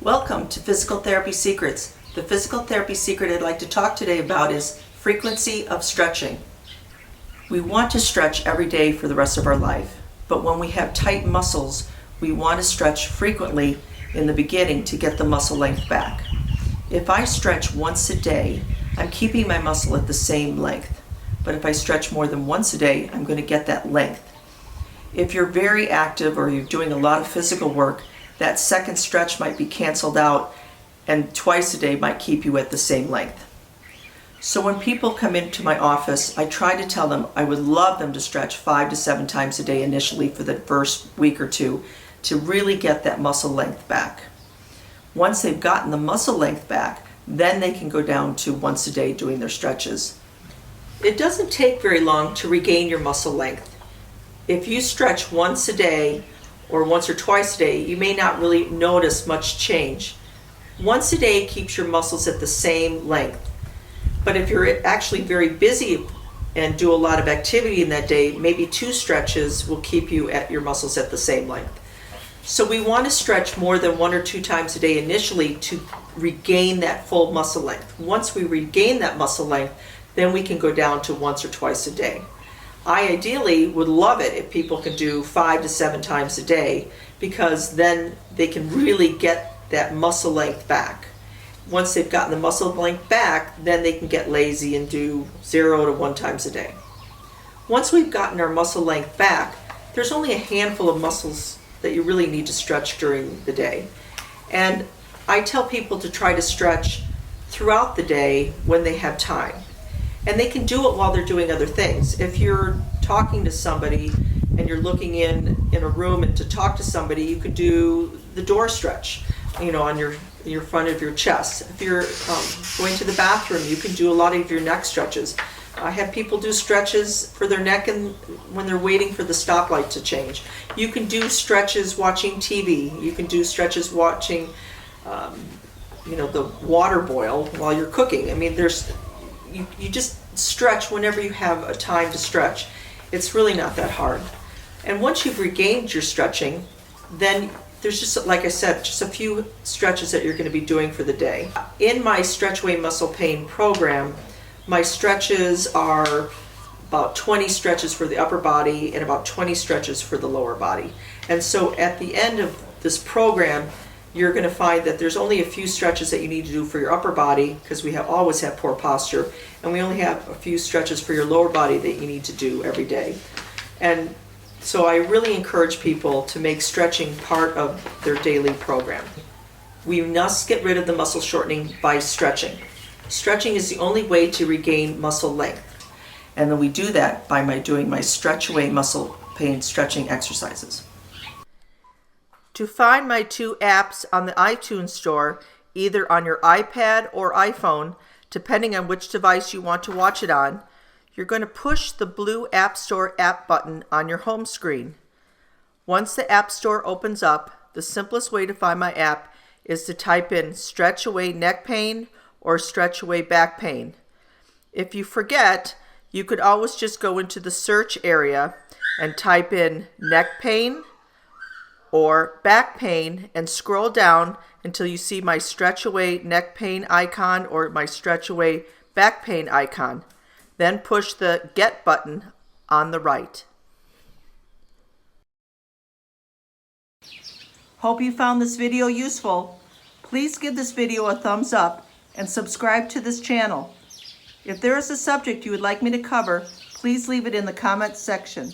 Welcome to Physical Therapy Secrets. The physical therapy secret I'd like to talk today about is frequency of stretching. We want to stretch every day for the rest of our life, but when we have tight muscles, we want to stretch frequently in the beginning to get the muscle length back. If I stretch once a day, I'm keeping my muscle at the same length, but if I stretch more than once a day, I'm going to get that length. If you're very active or you're doing a lot of physical work, that second stretch might be canceled out, and twice a day might keep you at the same length. So when people come into my office, I try to tell them I would love them to stretch 5 to 7 times a day initially for the first week or two to really get that muscle length back. Once they've gotten the muscle length back, then they can go down to once a day doing their stretches. It doesn't take very long to regain your muscle length. If you stretch once a day or once or twice a day, you may not really notice much change. Once a day keeps your muscles at the same length. But if you're actually very busy and do a lot of activity in that day, maybe 2 stretches will keep you at your muscles at the same length. So we want to stretch more than 1 or 2 times a day initially to regain that full muscle length. Once we regain that muscle length, then we can go down to once or twice a day. I ideally would love it if people can do 5 to 7 times a day, because then they can really get that muscle length back. Once they've gotten the muscle length back, then they can get lazy and do 0 to 1 times a day. Once we've gotten our muscle length back, there's only a handful of muscles that you really need to stretch during the day. And I tell people to try to stretch throughout the day when they have time. And they can do it while they're doing other things. If you're talking to somebody and you're looking in a room and to talk to somebody, you could do the door stretch, on your front of your chest. If you're going to the bathroom, you can do a lot of your neck stretches. I have people do stretches for their neck and when they're waiting for the stoplight to change. You can do stretches watching TV. You can do stretches watching, the water boil while you're cooking. I mean, you just stretch whenever you have a time to stretch. It's really not that hard. And once you've regained your stretching, then there's just, like I said, just a few stretches that you're going to be doing for the day. In my Stretch Away Muscle Pain program, my stretches are about 20 stretches for the upper body and about 20 stretches for the lower body. And so at the end of this program, you're going to find that there's only a few stretches that you need to do for your upper body, because we always have poor posture, and we only have a few stretches for your lower body that you need to do every day. And so I really encourage people to make stretching part of their daily program. We must get rid of the muscle shortening by stretching. Stretching is the only way to regain muscle length. And then we do that by doing my Stretch Away Muscle Pain stretching exercises. To find my 2 apps on the iTunes Store, either on your iPad or iPhone, depending on which device you want to watch it on, you're going to push the blue App Store app button on your home screen. Once the App Store opens up, the simplest way to find my app is to type in Stretch Away Neck Pain or Stretch Away Back Pain. If you forget, you could always just go into the search area and type in neck pain or back pain and scroll down until you see my Stretch Away Neck Pain icon or my Stretch Away Back Pain icon. Then push the Get button on the right. Hope you found this video useful. Please give this video a thumbs up and subscribe to this channel. If there is a subject you would like me to cover, please leave it in the comments section.